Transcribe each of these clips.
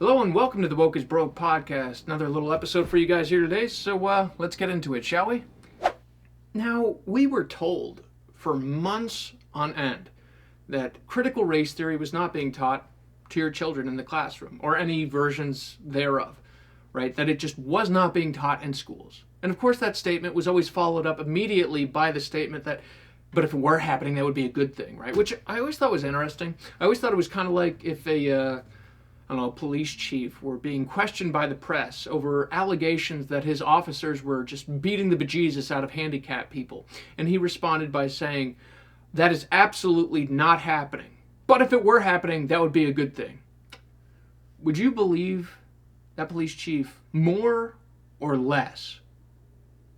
Hello and welcome to the Woke is Broke podcast. Another little episode for you guys here today, so let's get into it, shall we? Now, we were told for months on end that critical race theory was not being taught to your children in the classroom, or any versions thereof, right? That it just was not being taught in schools. And of course that statement was always followed up immediately by the statement that, but if it were happening, that would be a good thing, right? Which I always thought was interesting. I always thought it was kind of like if a police chief were being questioned by the press over allegations that his officers were just beating the bejesus out of handicapped people. And he responded by saying, that is absolutely not happening. But if it were happening, that would be a good thing. Would you believe that police chief more or less?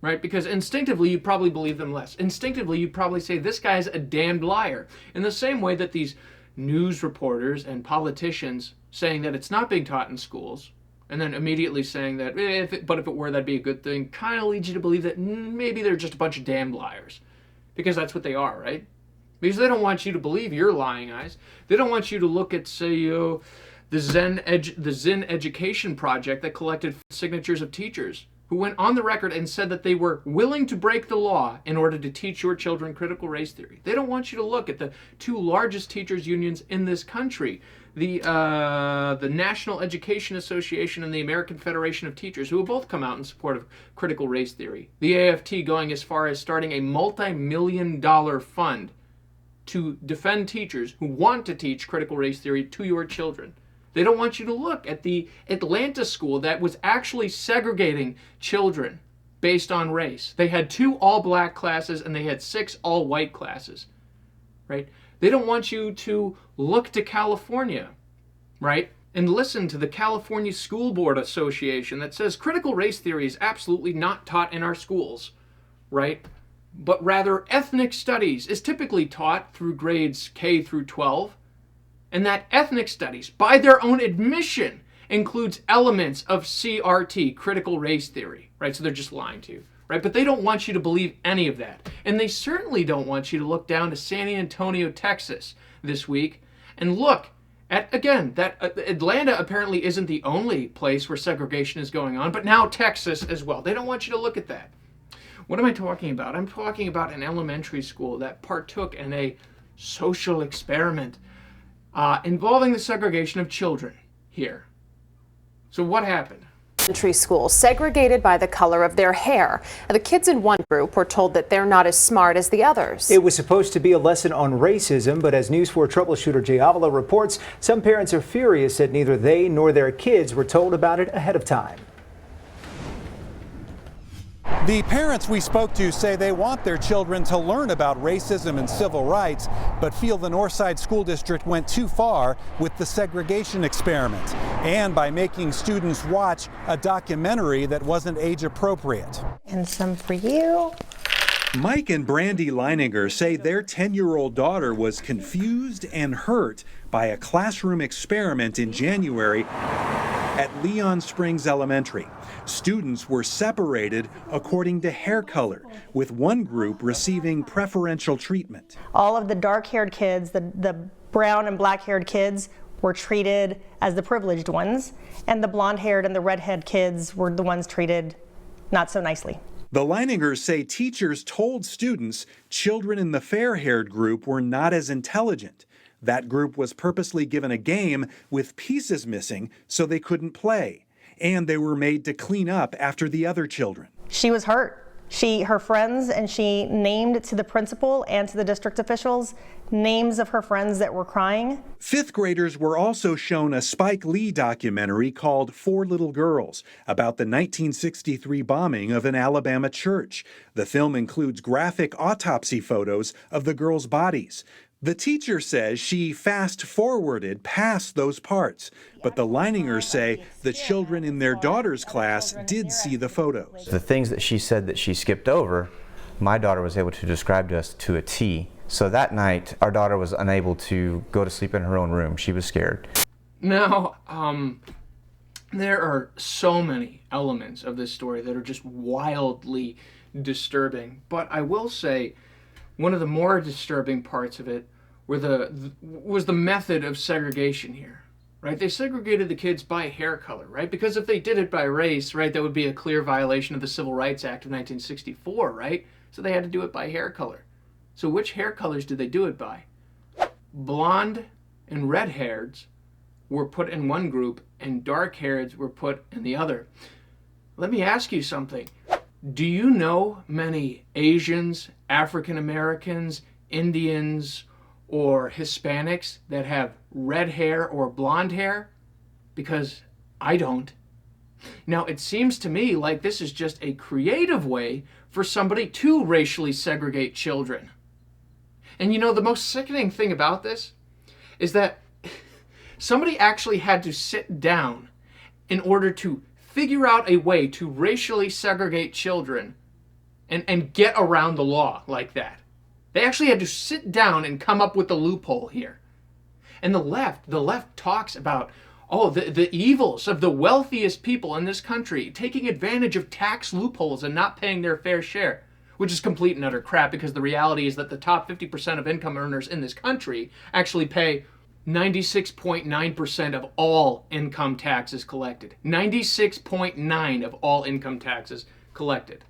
Right? Because instinctively, you'd probably believe them less. Instinctively, you'd probably say, this guy's a damned liar. In the same way that these news reporters and politicians saying that it's not being taught in schools, and then immediately saying that, if it were, that'd be a good thing, kind of leads you to believe that maybe they're just a bunch of damned liars. Because that's what they are, right? Because they don't want you to believe your lying eyes. They don't want you to look at, say, the Zen Education Project that collected signatures of teachers who went on the record and said that they were willing to break the law in order to teach your children critical race theory. They don't want you to look at the two largest teachers unions in this country, the National Education Association and the American Federation of Teachers, who have both come out in support of critical race theory. The AFT going as far as starting a multi-million-dollar fund to defend teachers who want to teach critical race theory to your children. They don't want you to look at the Atlanta school that was actually segregating children based on race. They had 2 all-black classes and they had 6 all-white classes, right? They don't want you to look to California, right? And listen to the California School Board Association that says critical race theory is absolutely not taught in our schools, right? But rather ethnic studies is typically taught through grades K through 12. And that ethnic studies, by their own admission, includes elements of CRT, critical race theory, right? So they're just lying to you, right? But they don't want you to believe any of that. And they certainly don't want you to look down to San Antonio, Texas this week and look at, again, that Atlanta apparently isn't the only place where segregation is going on, but now Texas as well. They don't want you to look at that. What am I talking about? I'm talking about an elementary school that partook in a social experiment involving the segregation of children here. So what happened? Elementary school segregated by the color of their hair. The kids in one group were told that they're not as smart as the others. It was supposed to be a lesson on racism, but as News 4 troubleshooter Jay Avila reports, some parents are furious that neither they nor their kids were told about it ahead of time. The parents we spoke to say they want their children to learn about racism and civil rights, but feel the Northside School District went too far with the segregation experiment and by making students watch a documentary that wasn't age appropriate. And some for you. Mike and Brandy Leininger say their 10-year-old daughter was confused and hurt by a classroom experiment in January at Leon Springs Elementary. Students were separated according to hair color, with one group receiving preferential treatment. All of the dark-haired kids, the brown and black-haired kids were treated as the privileged ones, and the blonde-haired and the red-haired kids were the ones treated not so nicely. The Leiningers say teachers told students children in the fair-haired group were not as intelligent. That group was purposely given a game with pieces missing so they couldn't play. And they were made to clean up after the other children. She was hurt. Her friends, and she named to the principal and to the district officials names of her friends that were crying. 5th graders were also shown a Spike Lee documentary called 4 Little Girls about the 1963 bombing of an Alabama church. The film includes graphic autopsy photos of the girls' bodies. The teacher says she fast-forwarded past those parts, but the Leiningers say the children in their daughter's class did see the photos. The things that she said that she skipped over, my daughter was able to describe to us to a T. So that night, our daughter was unable to go to sleep in her own room. She was scared. Now, there are so many elements of this story that are just wildly disturbing, but I will say one of the more disturbing parts of it was the method of segregation here. right? They segregated the kids by hair color, right? Because if they did it by race, right, that would be a clear violation of the Civil Rights Act of 1964, right? So they had to do it by hair color. So which hair colors did they do it by? Blonde and red-hairs were put in one group and dark-hairs were put in the other. Let me ask you something. Do you know many Asians, African Americans, Indians, or Hispanics that have red hair or blonde hair? Because I don't. Now, it seems to me like this is just a creative way for somebody to racially segregate children. And you know, the most sickening thing about this is that somebody actually had to sit down in order to figure out a way to racially segregate children and get around the law like that. They actually had to sit down and come up with the loophole here. And the left talks about, the evils of the wealthiest people in this country taking advantage of tax loopholes and not paying their fair share, which is complete and utter crap, because the reality is that the top 50% of income earners in this country actually pay 96.9% of all income taxes collected. 96.9% of all income taxes collected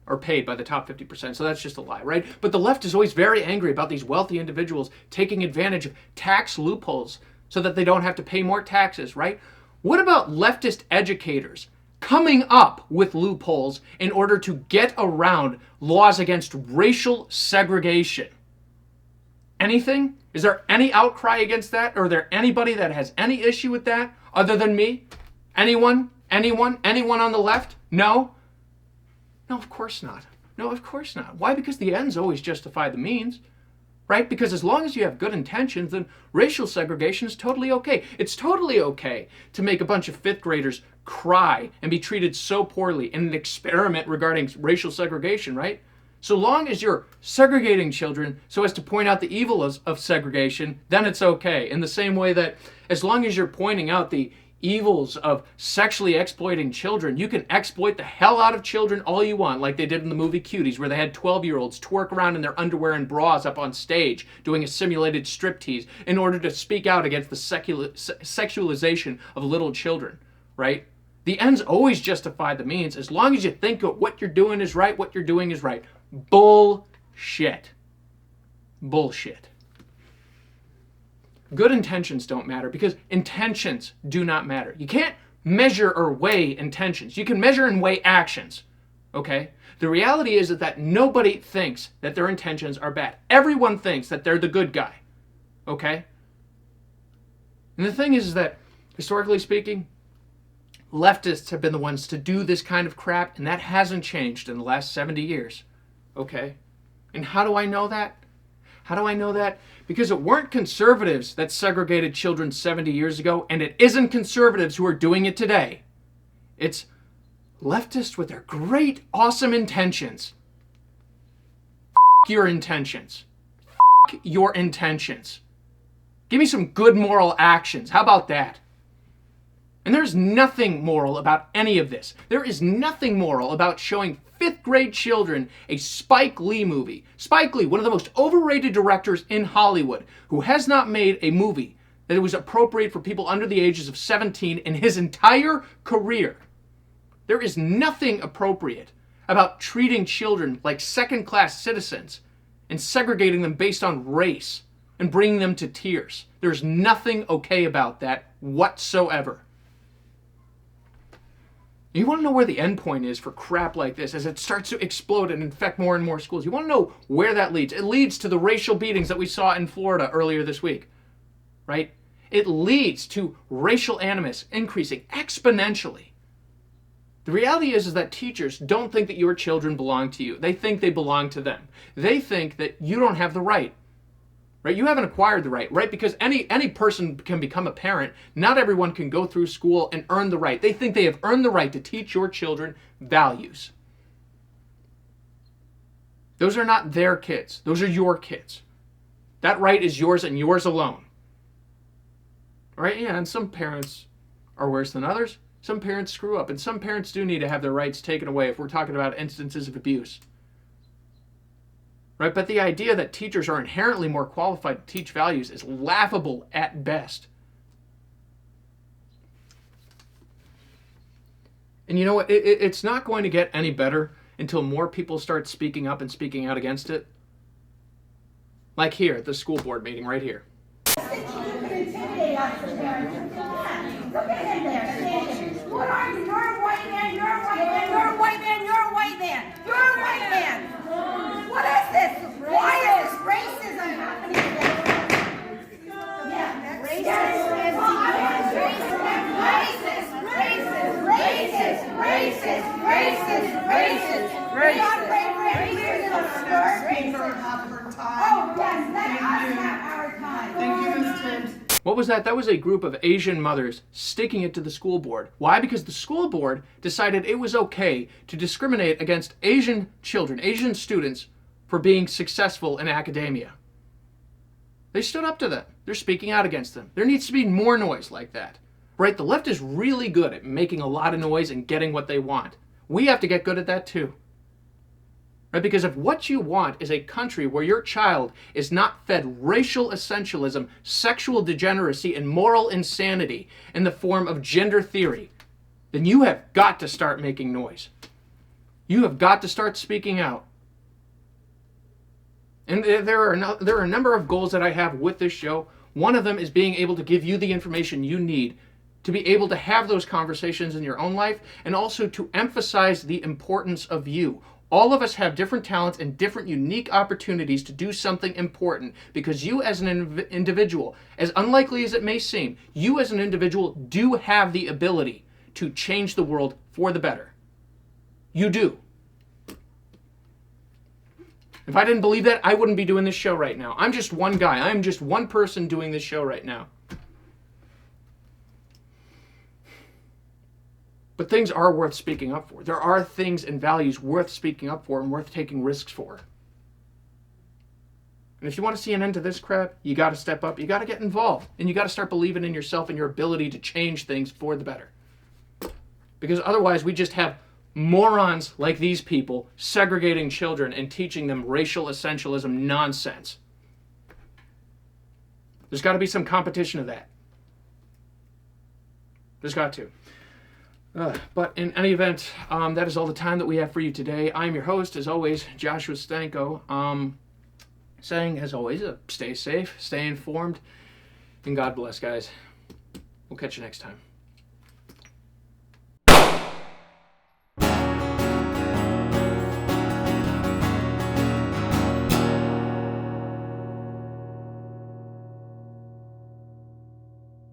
are paid by the top 50%. So that's just a lie, right? But the left is always very angry about these wealthy individuals taking advantage of tax loopholes so that they don't have to pay more taxes, right? What about leftist educators coming up with loopholes in order to get around laws against racial segregation? Anything? Is there any outcry against that? Or is there anybody that has any issue with that other than me? Anyone? Anyone on the left? No? No, of course not. No, of course not. Why? Because the ends always justify the means, right? Because as long as you have good intentions, then racial segregation is totally okay. It's totally okay to make a bunch of fifth graders cry and be treated so poorly in an experiment regarding racial segregation, right? So long as you're segregating children so as to point out the evil of segregation, then it's okay. In the same way that as long as you're pointing out the evils of sexually exploiting children, you can exploit the hell out of children all you want, like they did in the movie Cuties, where they had 12-year-olds twerk around in their underwear and bras up on stage doing a simulated striptease in order to speak out against the sexualization of little children, right? The ends always justify the means as long as you think that what you're doing is right, what you're doing is right. Bullshit. Bullshit. Good intentions don't matter because intentions do not matter. You can't measure or weigh intentions. You can measure and weigh actions, okay? The reality is that nobody thinks that their intentions are bad. Everyone thinks that they're the good guy, okay? And the thing is that, historically speaking, leftists have been the ones to do this kind of crap, and that hasn't changed in the last 70 years, okay? And how do I know that? How do I know that? Because it weren't conservatives that segregated children 70 years ago, and it isn't conservatives who are doing it today. It's leftists with their great, awesome intentions. F*** your intentions. F*** your intentions. Give me some good moral actions. How about that? And there's nothing moral about any of this. There is nothing moral about showing 5th grade children a Spike Lee movie. Spike Lee, one of the most overrated directors in Hollywood, who has not made a movie that was appropriate for people under the ages of 17 in his entire career. There is nothing appropriate about treating children like second-class citizens and segregating them based on race and bringing them to tears. There's nothing okay about that whatsoever. You want to know where the end point is for crap like this as it starts to explode and infect more and more schools? You want to know where that leads? It leads to the racial beatings that we saw in Florida earlier this week, right? It leads to racial animus increasing exponentially. The reality is that teachers don't think that your children belong to you. They think they belong to them. They think that you don't have the right. Right? You haven't acquired the right? Because any person can become a parent. Not everyone can go through school and earn the right. They think they have earned the right to teach your children values. Those are not their kids. Those are your kids. That right is yours and yours alone. Right? Yeah, and some parents are worse than others. Some parents screw up, and some parents do need to have their rights taken away if we're talking about instances of abuse. Right? But the idea that teachers are inherently more qualified to teach values is laughable at best. And you know what? It's not going to get any better until more people start speaking up and speaking out against it. Like here at the school board meeting right here. Look at him there, standing. What are you? You're a white man, you're a white man, you're a white man, you're a white man, you're a white man. What is this? Why is this racism happening today? Yeah, racist, racist. Oh, yes, let us have our time. Thank you, Ms. Tibbs. What was that? That was a group of Asian mothers sticking it to the school board. Why? Because the school board decided it was okay to discriminate against Asian children, Asian students, for being successful in academia. They stood up to them. They're speaking out against them. There needs to be more noise like that. Right? The left is really good at making a lot of noise and getting what they want. We have to get good at that too. Right? Because if what you want is a country where your child is not fed racial essentialism, sexual degeneracy, and moral insanity in the form of gender theory, then you have got to start making noise. You have got to start speaking out. And there are a number of goals that I have with this show. One of them is being able to give you the information you need to be able to have those conversations in your own life, and also to emphasize the importance of you. All of us have different talents and different unique opportunities to do something important, because you as an individual, as unlikely as it may seem, you as an individual do have the ability to change the world for the better. You do. If I didn't believe that, I wouldn't be doing this show right now. I'm just one guy. I'm just one person doing this show right now. But things are worth speaking up for. There are things and values worth speaking up for and worth taking risks for. And if you want to see an end to this crap, you got to step up. You got to get involved. And you got to start believing in yourself and your ability to change things for the better. Because otherwise, we just have morons like these people segregating children and teaching them racial essentialism nonsense. There's got to be some competition of that. There's got to. But in any event, that is all the time that we have for you today. I'm your host, as always, Joshua Stanko. Saying, as always, stay safe, stay informed, and God bless, guys. We'll catch you next time.